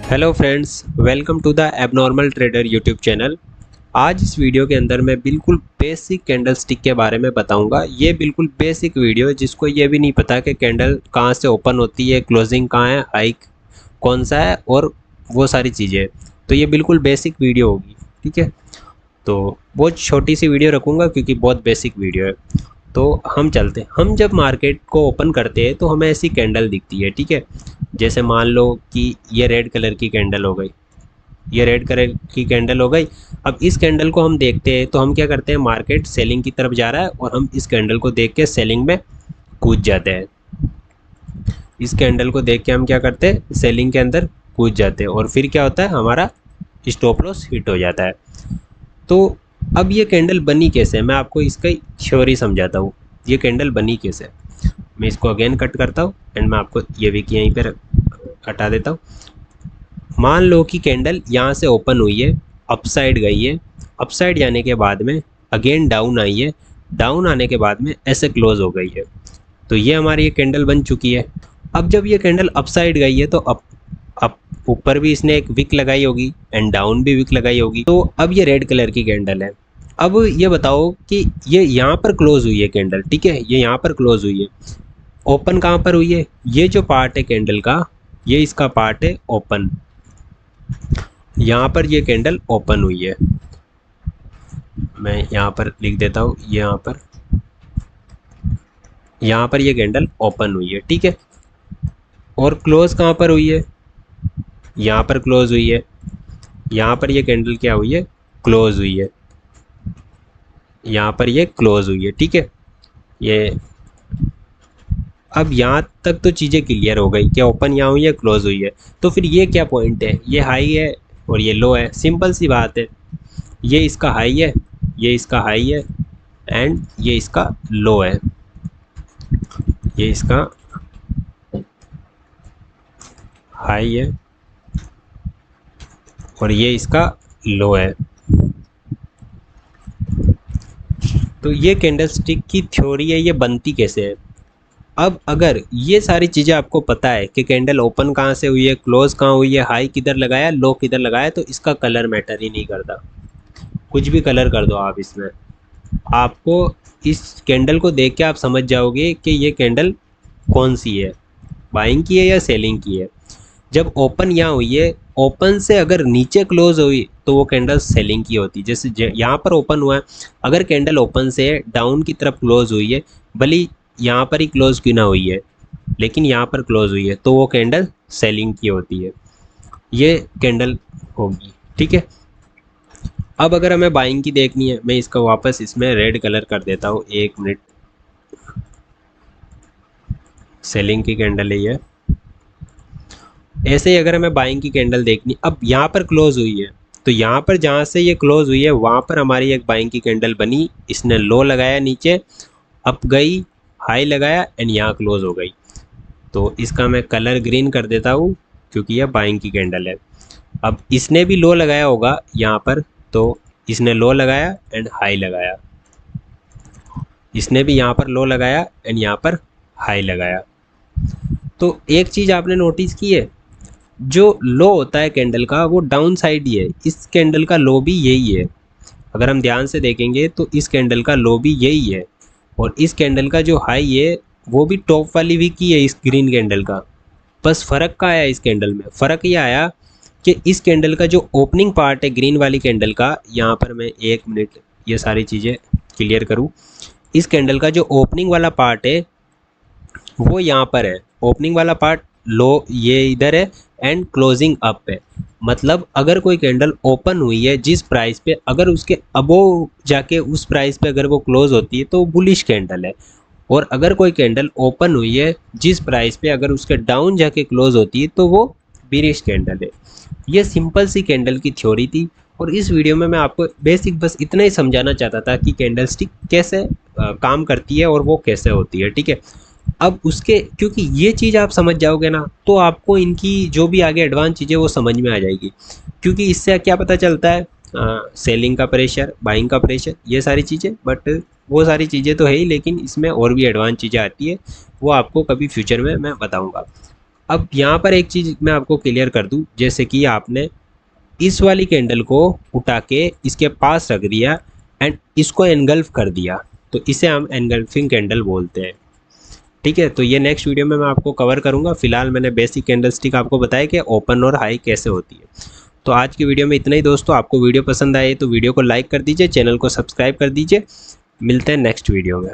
Hello friends, welcome to the abnormal trader YouTube channel. आज इस video के अंदर मैं बिल्कुल बेसिक कैंडल स्टिक के बारे में बताऊंगा। ये बिल्कुल बेसिक वीडियो है जिसको ये भी नहीं पता कि कैंडल कहाँ से ओपन होती है, क्लोजिंग कहाँ है, हाई कौन सा है और वो सारी चीज़ें। तो ये बिल्कुल बेसिक वीडियो होगी, ठीक है। तो बहुत छोटी सी वीडियो रखूँगा क्योंकि बहुत बेसिक वीडियो है। तो हम चलते हैं। हम जब मार्केट को ओपन करते हैं तो हमें ऐसी कैंडल दिखती है, ठीक है। जैसे मान लो कि ये रेड कलर की कैंडल हो गई, ये रेड कलर की कैंडल हो गई। अब इस कैंडल को हम देखते हैं तो हम क्या करते हैं, मार्केट सेलिंग की तरफ जा रहा है और हम इस कैंडल को देख के सेलिंग में कूद जाते हैं। इस कैंडल को देख के हम क्या करते हैं, सेलिंग के अंदर कूद जाते हैं और फिर क्या होता है, हमारा स्टॉप लॉस हिट हो जाता है। तो अब ये कैंडल बनी कैसे है, मैं आपको इसका थ्योरी समझाता हूँ। ये कैंडल बनी कैसे है, मैं इसको अगेन कट करता हूँ एंड मैं आपको ये भी यहीं पर हटा देता हूँ। मान लो कि कैंडल यहाँ से ओपन हुई है, अपसाइड गई है, अपसाइड जाने के बाद में अगेन डाउन आई है, डाउन आने के बाद में ऐसे क्लोज हो गई है। तो ये हमारी ये कैंडल बन चुकी है। अब जब ये कैंडल अपसाइड गई है तो अप ऊपर भी इसने एक विक लगाई होगी एंड डाउन भी विक लगाई होगी। तो अब ये रेड कलर की कैंडल है। अब ये बताओ कि ये यहाँ पर क्लोज हुई है कैंडल, ठीक है, ये यहाँ पर क्लोज हुई है। ओपन कहाँ पर हुई है, ये जो पार्ट है कैंडल का, ये इसका पार्ट है ओपन। यहाँ पर ये कैंडल ओपन हुई है, मैं यहाँ पर लिख देता हूँ, यहाँ पर ये कैंडल ओपन हुई है, ठीक है। और क्लोज कहाँ पर हुई है, यहाँ पर क्लोज हुई है। यहाँ पर ये कैंडल क्या हुई है, क्लोज हुई है। यहाँ पर ये क्लोज हुई है, ठीक है। ये अब यहाँ तक तो चीज़ें क्लियर हो गई कि ओपन यहाँ हुई है, क्लोज हुई है। तो फिर ये क्या पॉइंट है, ये हाई है और ये लो है, सिंपल सी बात है। ये इसका हाई है, ये इसका हाई है एंड ये इसका लो है, ये इसका हाई है और ये इसका लो है। तो ये कैंडल स्टिक की थ्योरी है, ये बनती कैसे है। अब अगर ये सारी चीज़ें आपको पता है कि कैंडल ओपन कहाँ से हुई है, क्लोज कहाँ हुई है, हाई किधर लगाया, लो किधर लगाया, तो इसका कलर मैटर ही नहीं करता। कुछ भी कलर कर दो आप इसमें, आपको इस कैंडल को देख के आप समझ जाओगे कि ये कैंडल कौन सी है, बाइंग की है या सेलिंग की है। जब ओपन यहाँ हुई है, ओपन से अगर नीचे क्लोज हुई तो वो कैंडल सेलिंग की होती है। जैसे यहाँ पर ओपन हुआ है, अगर कैंडल ओपन से डाउन की तरफ क्लोज हुई है, भले यहाँ पर ही क्लोज क्यों ना हुई है, लेकिन यहाँ पर क्लोज हुई है, तो वो कैंडल सेलिंग की होती है, ये कैंडल होगी, ठीक है। अब अगर हमें बाइंग की देखनी है, मैं इसका वापस इसमें रेड कलर कर देता हूँ, 1 मिनट। सेलिंग की कैंडल है ये। ऐसे ही अगर हमें बाइंग की कैंडल देखनी, अब यहाँ पर क्लोज हुई है, तो यहाँ पर जहाँ से ये क्लोज हुई है वहाँ पर हमारी एक बाइंग की कैंडल बनी, इसने लो लगाया नीचे, अप गई, हाई लगाया एंड यहाँ क्लोज हो गई। तो इसका मैं कलर ग्रीन कर देता हूँ क्योंकि यह बाइंग की कैंडल है। अब इसने भी लो लगाया होगा यहाँ पर, तो इसने लो लगाया एंड हाई लगाया, इसने भी यहाँ पर लो लगाया एंड यहाँ पर हाई लगाया। तो एक चीज़ आपने नोटिस की है, जो लो होता है कैंडल का वो डाउन साइड ही है, इस कैंडल का लो भी यही है। अगर हम ध्यान से देखेंगे तो इस कैंडल का लो भी यही है और इस कैंडल का जो हाई है वो भी टॉप वाली वीक की है इस ग्रीन कैंडल का। बस फ़र्क क्या आया इस कैंडल में, फ़र्क ये आया कि इस कैंडल का जो ओपनिंग पार्ट है ग्रीन वाली कैंडल का, यहाँ पर मैं 1 मिनट ये सारी चीज़ें क्लियर करूँ। इस कैंडल का जो ओपनिंग वाला पार्ट है वो यहाँ पर है, ओपनिंग वाला पार्ट लो ये इधर है एंड क्लोजिंग अप है। मतलब अगर कोई कैंडल ओपन हुई है जिस प्राइस पे, अगर उसके अबोव जाके उस प्राइस पे अगर वो क्लोज होती है तो बुलिश कैंडल है। और अगर कोई कैंडल ओपन हुई है जिस प्राइस पे अगर उसके डाउन जाके क्लोज होती है तो वो बिरिश कैंडल है। ये सिंपल सी कैंडल की थ्योरी थी और इस वीडियो में मैं आपको बेसिक बस इतना ही समझाना चाहता था कि कैंडल स्टिक कैसे काम करती है और वो कैसे होती है, ठीक है। अब उसके क्योंकि ये चीज़ आप समझ जाओगे ना तो आपको इनकी जो भी आगे एडवांस चीज़ें वो समझ में आ जाएगी। क्योंकि इससे क्या पता चलता है, सेलिंग का प्रेशर, बाइंग का प्रेशर, ये सारी चीज़ें। बट वो सारी चीज़ें तो है ही, लेकिन इसमें और भी एडवांस चीज़ें आती है, वो आपको कभी फ्यूचर में मैं बताऊंगा। अब यहाँ पर एक चीज़ मैं आपको क्लियर कर दूँ, जैसे कि आपने इस वाली कैंडल को उठा के इसके पास रख दिया एंड इसको एनगल्फ कर दिया, तो इसे हम एनगल्फिंग कैंडल बोलते हैं। ठीक है, तो ये नेक्स्ट वीडियो में मैं आपको कवर करूँगा। फिलहाल मैंने बेसिक कैंडल स्टिक आपको बताया कि ओपन और हाई कैसे होती है। तो आज की वीडियो में इतना ही दोस्तों। आपको वीडियो पसंद आए तो वीडियो को लाइक कर दीजिए, चैनल को सब्सक्राइब कर दीजिए। मिलते हैं नेक्स्ट वीडियो में।